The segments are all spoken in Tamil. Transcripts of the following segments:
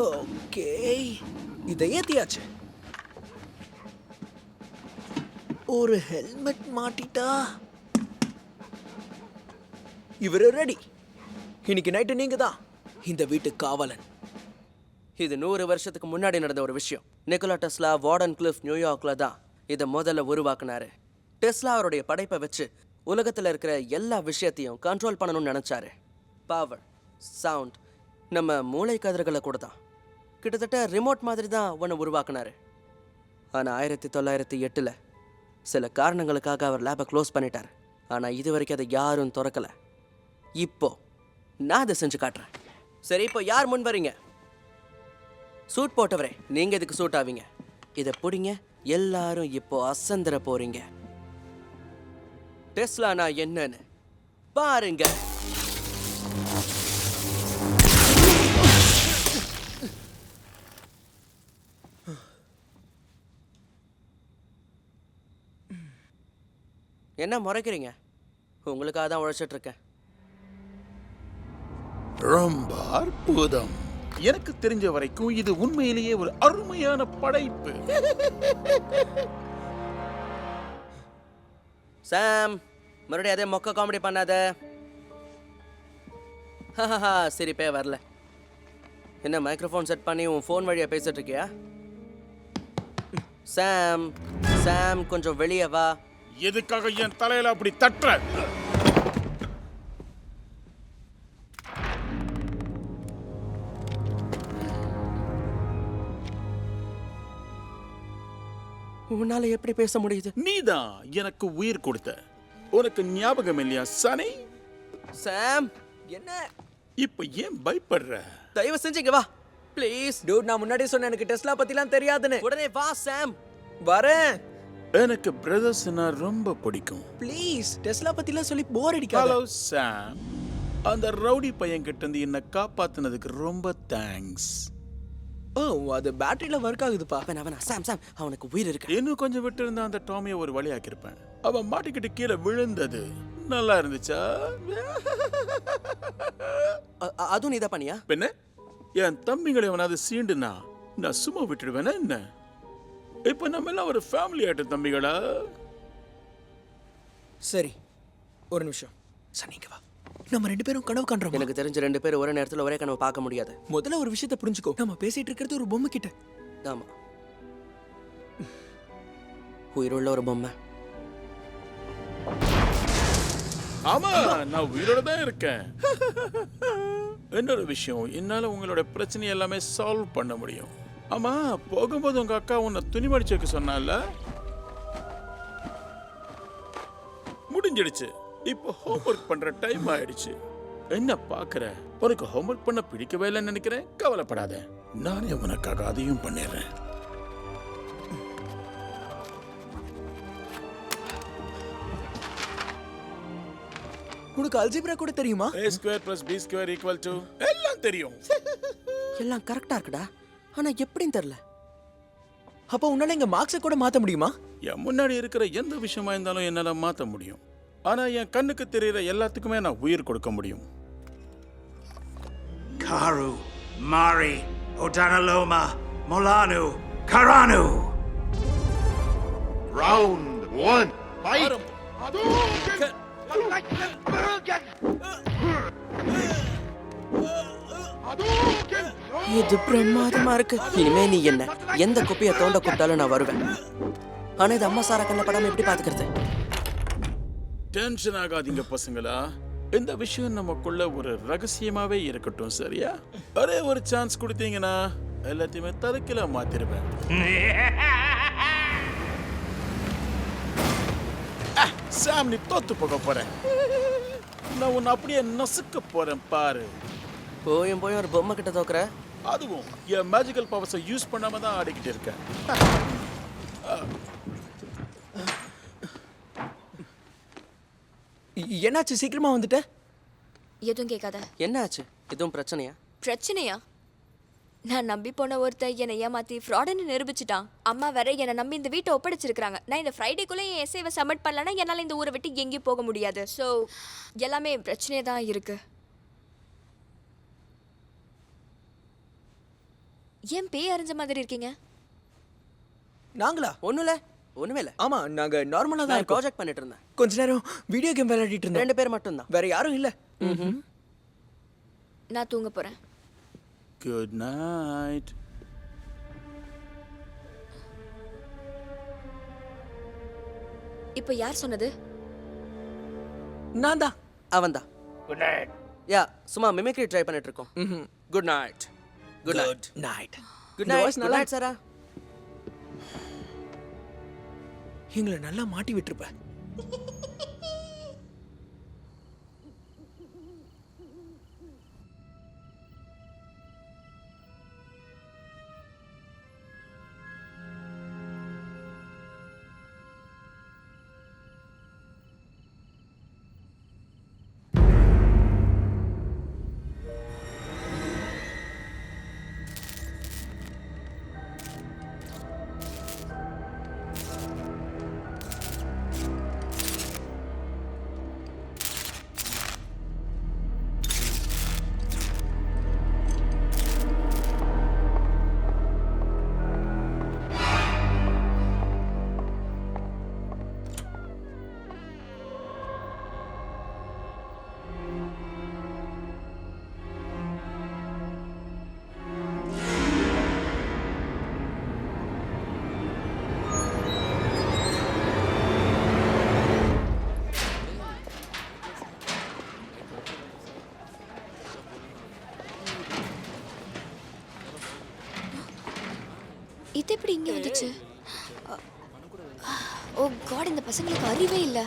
ஓகே, இதை ஏத்தியாச்சு. ஒரு ஹெல்மெட் மாட்டிட்டா இவரு ரெடி. இன்னைக்கு நைட்டு நீங்க தான் இந்த வீட்டு காவலன். இது 100 வருஷத்துக்கு முன்னாடி நடந்த ஒரு விஷயம். நிக்கோலா டெஸ்லா வார்டன் கிளிஃப் நியூயார்க்ல தான் இதை முதல்ல உருவாக்குனாரு. டெஸ்லா அவருடைய படைப்பை வச்சு உலகத்தில் இருக்கிற எல்லா விஷயத்தையும் கண்ட்ரோல் பண்ணணும்னு நினைச்சாரு. பவர், சவுண்ட், நம்ம மூளை கதிர்களை கூட தான். கிட்டத்தட்ட ரிமோட் மாதிரி தான் ஒன்று உருவாக்குனாரு. ஆனால் 1908 சில காரணங்களுக்காக அவர் லேபை க்ளோஸ் பண்ணிட்டார். ஆனால் இது வரைக்கும் அதை யாரும் திறக்கலை. இப்போ நான் அதை செஞ்சு காட்டுறேன். சரி, இப்போ யார் முன் வரீங்க? சூட் போட்டவரே, நீங்க இதுக்கு சூட் ஆவீங்க. இதை பிடிங்க. எல்லாரும் இப்போ அசந்தர போறீங்க. டெஸ்லானா என்னன்னு பாருங்க. என்ன முறைக்கிறீங்க? உங்களுக்காக தான் உழைச்சிட்டு இருக்கேன். ரொம்ப அற்புதம். எனக்கு தெரிஞ்ச வரைக்கும் இது உண்மையிலேயே ஒரு அருமையான படைப்பு. சாம், மறுபடியும் அதே மொக்க காமெடி பண்ணாத. சிரிப்பே வரல. என்ன மைக்ரோஃபோன் செட் பண்ணி உன் ஃபோன் வழியா பேசிட்டு இருக்கியா? சாம், சாம் கொஞ்சம் வெளியே வா. எதுக்காக என் தலையில அப்படி தட்டுற? உன்னால எப்படி பேச முடியுது? நீதான் எனக்கு உயிர் கொடுத்த. உனக்கு ஞாபகம் இல்லையா சனி? சாம், என்ன இப்ப ஏன் பயப்படுற? தயவு செஞ்சு இங்க வா ப்ளீஸ். டூட், நான் முன்னாடியே சொன்னேன் எனக்கு டெஸ்லா பத்திலாம் தெரியாதுன்னு. உடனே வா சாம். வரேன். எனக்கு பிரதர்ஸ்னா ரொம்ப பிடிக்கும். ப்ளீஸ், டெஸ்லா பத்திலாம் சொல்லி போர் அடிக்காத. ஹலோ சாம், அந்த ரவுடி பையன் கிட்ட இருந்து என்ன காப்பாத்துனதுக்கு ரொம்ப தேங்க்ஸ். ஓ, அது பேட்டரியில ஒர்க் ஆகுதுப்பா. அவனா சாம், சாம் அவனுக்கு உயிர் இருக்கு. இன்னும் கொஞ்சம் விட்டு இருந்தா அந்த டாமியை ஒரு வழியாக்கிருப்பேன். அவன் மாட்டிக்கிட்டு கீழே விழுந்தது நல்லா இருந்துச்சா? அதுவும் நீ தான் பண்ணியா? பின்ன என் தம்பிங்களை அவனாவது சீண்டுனா நான் சும்மா விட்டுடுவேனா என்ன? இப்ப நம்ம எல்லாம் ஒரு ஃபேமிலி ஆயிட்ட தம்பிகளா? சரி, ஒரு நிமிஷம். சனிங்க வா, நம்ம 2 பேரும் கனவு காண்றோம். எனக்கு தெரிஞ்ச 2 பேர் ஒரே நேரத்தில் ஒரே கனவு பார்க்க முடியாது. முதல்ல ஒரு விஷயத்தை புரிஞ்சுக்கோ. நம்ம பேசிட்டு இருக்கிறது ஒரு பொம்மை கிட்ட. ஆமா, உயிருள்ள ஒரு பொம்மை. ஆமா, நான் உயிரோட தான் இருக்கேன். இன்னொரு விஷயம், என்னால உங்களோட பிரச்சனை எல்லாமே சால்வ் பண்ண முடியும். ஆமா, போகும்போது உங்க அக்கா உன்னை துணி மடிச்சு வைக்க சொன்னால? முடிஞ்சிடுச்சு. இப்போ ஹோம்ஒர்க் பண்ற டைம் ஆயிடுச்சு. என்ன பாக்குற? உனக்கு ஹோம்ஒர்க் பண்ண பிடிக்கவே இல்லைன்னு நினைக்கிறேன். கவலைப்படாத, நானே உனக்காக அதையும் பண்ணிடுறேன். உனக்கு அல்ஜிப்ரா கூட தெரியுமா? a² + b² = எல்லாம் தெரியும். எல்லாம் கரெக்டா இருக்குடா. ஆனா எப்படின்னு தெரியல. அப்ப உன்னால எங்க மார்க்ஸை கூட மாத்த முடியுமா? என் முன்னாடி இருக்கிற எந்த விஷயமா இருந்தாலும் என்னால மாத்த முடியும். ஆனா என் கண்ணுக்கு தெரியற எல்லாத்துக்குமே நான் உயிர் கொடுக்க முடியும். Karu, Mari, Odanaloma, Molanu, Karanu. Round 1. Fight. இது பிரமாதமா இருக்கு. இனிமே நீ என்ன எந்த குப்பையை தோண்ட கூப்பிட்டாலும் நான் வருவேன். ஆனா இது அம்மா சாரா கண்ண படாம எப்படி பாத்துக்கிறது? டென்ஷன் ஆகாதீங்க பசங்களா. இந்த விஷயம் நமக்குள்ள ஒரு ரகசியமாவே இருக்கட்டும், சரியா? ஒரே ஒரு சான்ஸ் கொடுத்தீங்கன்னா எல்லாத்தையுமே தலைக்கீழ மாத்திருவேன். சாம், நீ தோத்து போக போறேன். நான் உன்னை அப்படியே நசுக்க போறேன் பாரு. போயும் ஒரு பொம்மை கிட்ட தோக்குற. அதுவும் என் மேஜிக்கல் பவர்ஸை யூஸ் பண்ணாம தான் ஆடிக்கிட்டு இருக்கேன். என்னாச்சு, சீக்கிரமா வந்துட்ட? எதுவும் கேட்காத. என்னாச்சு? எதுவும் பிரச்சனையா? பிரச்சனையா? நான் நம்பி போன ஒருத்தர் என்னை ஏமாத்தி ஃப்ராடுன்னு நிரூபிச்சுட்டான். அம்மா வேற என்னை நம்பி இந்த வீட்டை ஒப்படைச்சிருக்காங்க. நான் இந்த ஃப்ரைடேக்குள்ள என் எஸ்ஏவை சப்மிட் பண்ணலன்னா என்னால் இந்த ஊரை விட்டு எங்கேயும் போக முடியாது. ஸோ எல்லாமே பிரச்சனையே தான் இருக்கு. ஏன் பேய் அறிஞ்ச மாதிரி இருக்கீங்க? நாங்களா? ஒண்ணுமே இல்ல. ஆமா, நாங்க நார்மலா தான் நான் இருக்கோம். ப்ராஜெக்ட் பண்ணிட்டு இருந்தேன். கொஞ்ச நேரம் வீடியோ கேம் விளையாடிட்டு இருந்தோம். 2 பேர் மட்டும்தான். வேற யாரும் இல்ல. நான் தூங்க போறேன். Good night. இப்போ யார் சொன்னது? நான் தான். அவன்தான். Good night. யா, சும்மா மிமிக்ரி ட்ரை பண்ணிட்டு இருக்கோம். Good night. Good night. Night. Good night. Good night சாரா. எங்களை நல்லா மாட்டி விட்டுருப்ப. இது எப்படி இங்க வந்துச்சு? ஓ காட், இந்த பசங்களுக்கு அறிவே இல்ல.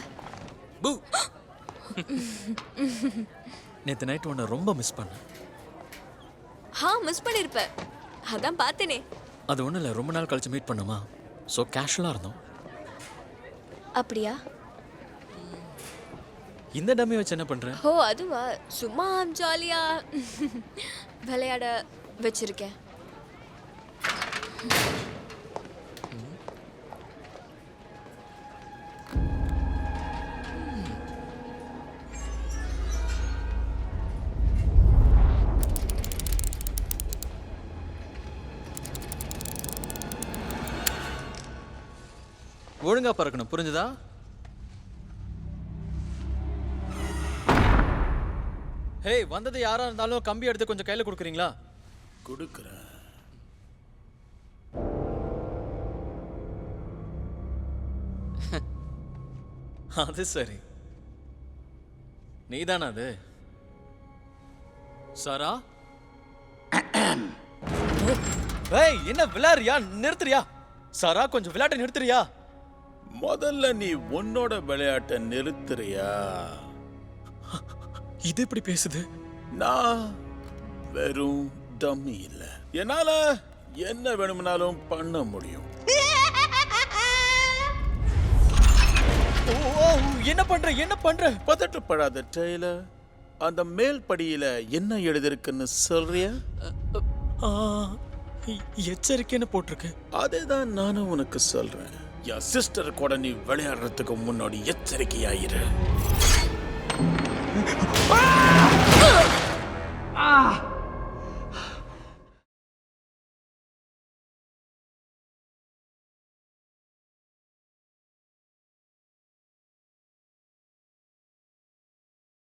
நேற்று நைட் உன்னை ரொம்ப மிஸ் பண்ணேன். மிஸ் பண்ணிருப்ப. அதான் பார்த்தேனே. அது ஒன்றும் இல்லை, ரொம்ப நாள் கழிச்சு மீட் பண்ணோமா, ஸோ கேஷுவலாக இருந்தோம். அப்படியா? இந்த டம்மி வச்சு என்ன பண்ணுறேன்? ஓ அதுவா, சும்மா ஜாலியா விளையாட வச்சிருக்கேன். ஒழுங்கா பறக்கணும், புரிஞ்சுதா? ஹே, வந்தது யாரா இருந்தாலும் கம்பி எடுத்து கொஞ்சம் கையில கொடுக்குறீங்களா? கொடுக்குறேன். அது சரி, நீதானா அது? சாரா? ஏய், என்ன விளையாடுறியா? நிறுத்துறியா? சாரா, கொஞ்சம் விளையாட்டை நிறுத்துறியா? முதல்ல நீ உன்னோட விளையாட்டை நிறுத்துறியா? இது எப்படி பேசுது? நான் வெறும் டம்மி இல்ல. என்னால என்ன வேணும்னாலும் பண்ண முடியும். என்ன பண்ற? என்ன பண்ற? பதட்டப்படாத டெய்லர். அந்த மேல் படியில என்ன எழுதிருக்குன்னு சொல்றியா? எச்சரிக்கைன்னு போட்டிருக்கு. அதேதான் நானும் உனக்கு சொல்றேன். என் சிஸ்டர் கூட நீ விளையாடுறதுக்கு முன்னாடி எச்சரிக்கையாயிரு. Ah!